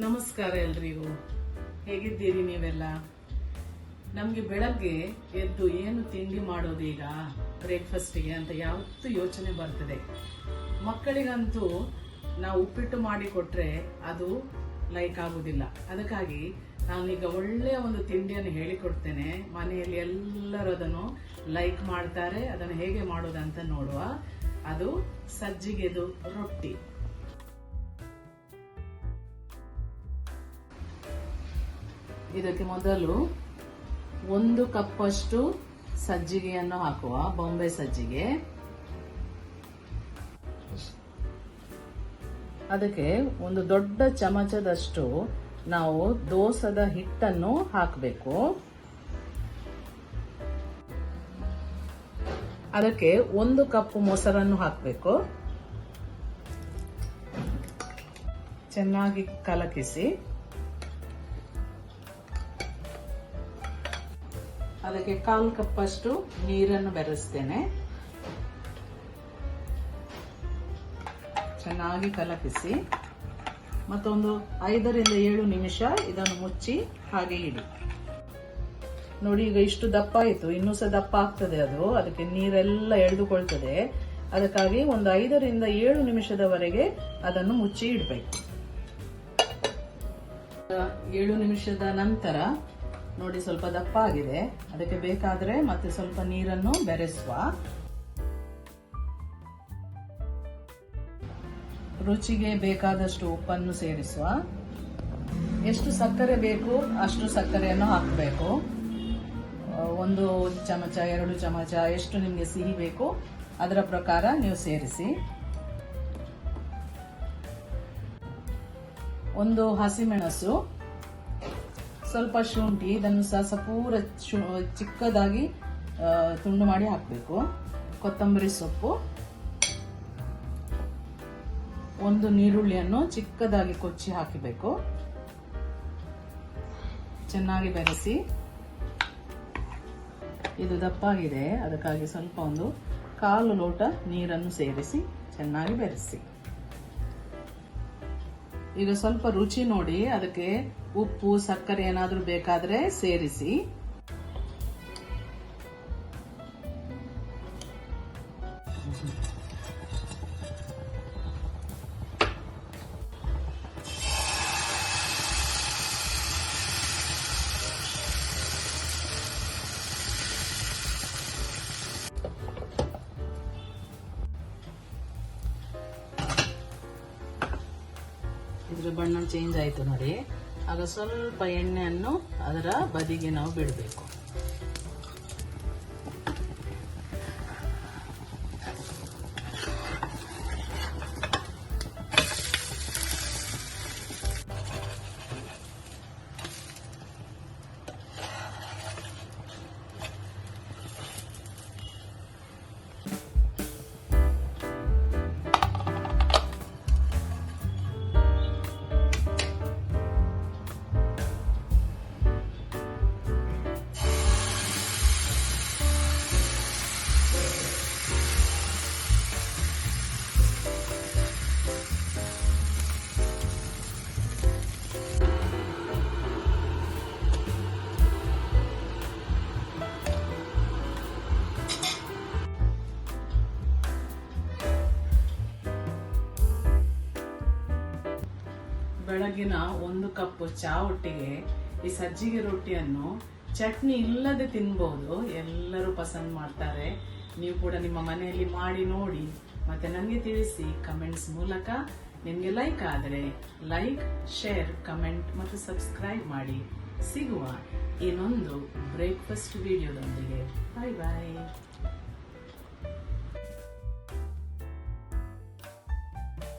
ನಮಸ್ಕಾರ ಎಲ್ರಿಗೂ. ಹೇಗಿದ್ದೀರಿ ನೀವೆಲ್ಲ? ನಮ್ಗೆ ಬೆಳಗ್ಗೆ ಎದ್ದು ಏನು ತಿಂಡಿ ಮಾಡೋದೀಗ ಬ್ರೇಕ್ಫಾಸ್ಟಿಗೆ ಅಂತ ಯಾವತ್ತೂ ಯೋಚನೆ ಬರ್ತದೆ. ಮಕ್ಕಳಿಗಂತೂ ನಾವು ಉಪ್ಪಿಟ್ಟು ಮಾಡಿ ಕೊಟ್ರೆ ಅದು ಲೈಕ್ ಆಗುದಿಲ್ಲ. ಅದಕ್ಕಾಗಿ ನಾನೀಗ ಒಳ್ಳೆಯ ಒಂದು ತಿಂಡಿಯನ್ನು ಹೇಳಿಕೊಡ್ತೇನೆ. ಮನೆಯಲ್ಲಿ ಎಲ್ಲರೂ ಅದನ್ನು ಲೈಕ್ ಮಾಡ್ತಾರೆ. ಅದನ್ನು ಹೇಗೆ ಮಾಡೋದಂತ ನೋಡುವ. ಅದು ಸಜ್ಜಿಗೆದು ರೊಟ್ಟಿ. ಇದಕ್ಕೆ ಮೊದಲು 1 ಕಪ್ಪಷ್ಟು ಸಜ್ಜಿಗೆಯನ್ನು ಹಾಕುವ, ಬಾಂಬೆ ಸಜ್ಜಿಗೆ. ಅದಕ್ಕೆ ಒಂದು ದೊಡ್ಡ ಚಮಚದಷ್ಟು ನಾವು ದೋಸದ ಹಿಟ್ಟನ್ನು ಹಾಕಬೇಕು. ಅದಕ್ಕೆ 1 ಕಪ್ ಮೊಸರನ್ನು ಹಾಕಬೇಕು. ಚೆನ್ನಾಗಿ ಕಲಕಿಸಿ ಅದಕ್ಕೆ 1/4 ಕಪ್ಪಷ್ಟು ನೀರನ್ನು ಬೆರೆಸ್ತೇನೆ. ಚೆನ್ನಾಗಿ ಕಲಕಿಸಿ ಮತ್ತೊಂದು 5 ರಿಂದ 7 ನಿಮಿಷ ಇದನ್ನು ಮುಚ್ಚಿ ಹಾಗೆ ಇಡಿ. ನೋಡಿ, ಈಗ ಇಷ್ಟು ದಪ್ಪ ಆಯಿತು. ಇನ್ನೂ ಸಹ ದಪ್ಪ ಆಗ್ತದೆ ಅದು. ಅದಕ್ಕೆ ನೀರೆಲ್ಲ ಎಳೆದುಕೊಳ್ತದೆ. ಅದಕ್ಕಾಗಿ ಒಂದು 5 ರಿಂದ 7 ನಿಮಿಷದವರೆಗೆ ಅದನ್ನು ಮುಚ್ಚಿ ಇಡಬೇಕು. 7 ನಿಮಿಷದ ನಂತರ ನೋಡಿ, ಸ್ವಲ್ಪ ದಪ್ಪ ಆಗಿದೆ. ಅದಕ್ಕೆ ಬೇಕಾದ್ರೆ ಮತ್ತೆ ಸ್ವಲ್ಪ ನೀರನ್ನು ಬೆರೆಸುವ. ರುಚಿಗೆ ಬೇಕಾದಷ್ಟು ಉಪ್ಪನ್ನು ಸೇರಿಸುವ. ಎಷ್ಟು ಸಕ್ಕರೆ ಬೇಕು ಅಷ್ಟು ಸಕ್ಕರೆಯನ್ನು ಹಾಕಬೇಕು. 1 ಚಮಚ 2 ಚಮಚ ಎಷ್ಟು ನಿಮಗೆ ಸಿಹಿ ಬೇಕು ಅದರ ಪ್ರಕಾರ ನೀವು ಸೇರಿಸಿ. 1 ಹಸಿಮೆಣಸು, ಸ್ವಲ್ಪ ಶುಂಠಿ, ಇದನ್ನು ಸಹ ಪೂರ ಚಿಕ್ಕದಾಗಿ ತುಂಡು ಮಾಡಿ ಹಾಕಬೇಕು. ಕೊತ್ತಂಬರಿ ಸೊಪ್ಪು, 1 ನೀರುಳ್ಳಿಯನ್ನು ಚಿಕ್ಕದಾಗಿ ಕೊಚ್ಚಿ ಹಾಕಬೇಕು. ಚೆನ್ನಾಗಿ ಬೆರೆಸಿ. ಇದು ದಪ್ಪಾಗಿದೆ, ಅದಕ್ಕಾಗಿ ಸ್ವಲ್ಪ 1/4 ಲೋಟ ನೀರನ್ನು ಸೇರಿಸಿ ಚೆನ್ನಾಗಿ ಬೆರೆಸಿ. ಈಗ ಸ್ವಲ್ಪ ರುಚಿ ನೋಡಿ, ಅದಕ್ಕೆ ಉಪ್ಪು ಸಕ್ಕರೆ ಏನಾದ್ರೂ ಬೇಕಾದ್ರೆ ಸೇರಿಸಿ. ಇದ್ರ ಬಣ್ಣ ಚೇಂಜ್ ಆಯ್ತು ನೋಡಿ. ಆಗ ಸ್ವಲ್ಪ ಎಣ್ಣೆಯನ್ನು ಅದರ ಬದಿಗೆ ನಾವು ಬಿಡಬೇಕು. ಬೆಳಗಿನ 1 ಕಪ್ ಚಾ ಒಟ್ಟಿಗೆ ಈ ಸಜ್ಜಿಗೆ ರೊಟ್ಟಿಯನ್ನು ಚಟ್ನಿ ಇಲ್ಲದೆ ತಿನ್ಬಹುದು. ಎಲ್ಲರೂ ಪಸಂದ್ ಮಾಡ್ತಾರೆ. ನೀವು ಕೂಡ ನಿಮ್ಮ ಮನೆಯಲ್ಲಿ ಮಾಡಿ ನೋಡಿ ಮತ್ತೆ ನನಗೆ ತಿಳಿಸಿ ಕಮೆಂಟ್ಸ್ ಮೂಲಕ. ನಿಮಗೆ ಲೈಕ್ ಆದರೆ ಲೈಕ್, ಶೇರ್, ಕಮೆಂಟ್ ಮತ್ತು ಸಬ್ಸ್ಕ್ರೈಬ್ ಮಾಡಿ. ಸಿಗುವ ಇನ್ನೊಂದು ಬ್ರೇಕ್ಫಾಸ್ಟ್ ವಿಡಿಯೋದೊಂದಿಗೆ. ಬಾಯ್ ಬಾಯ್.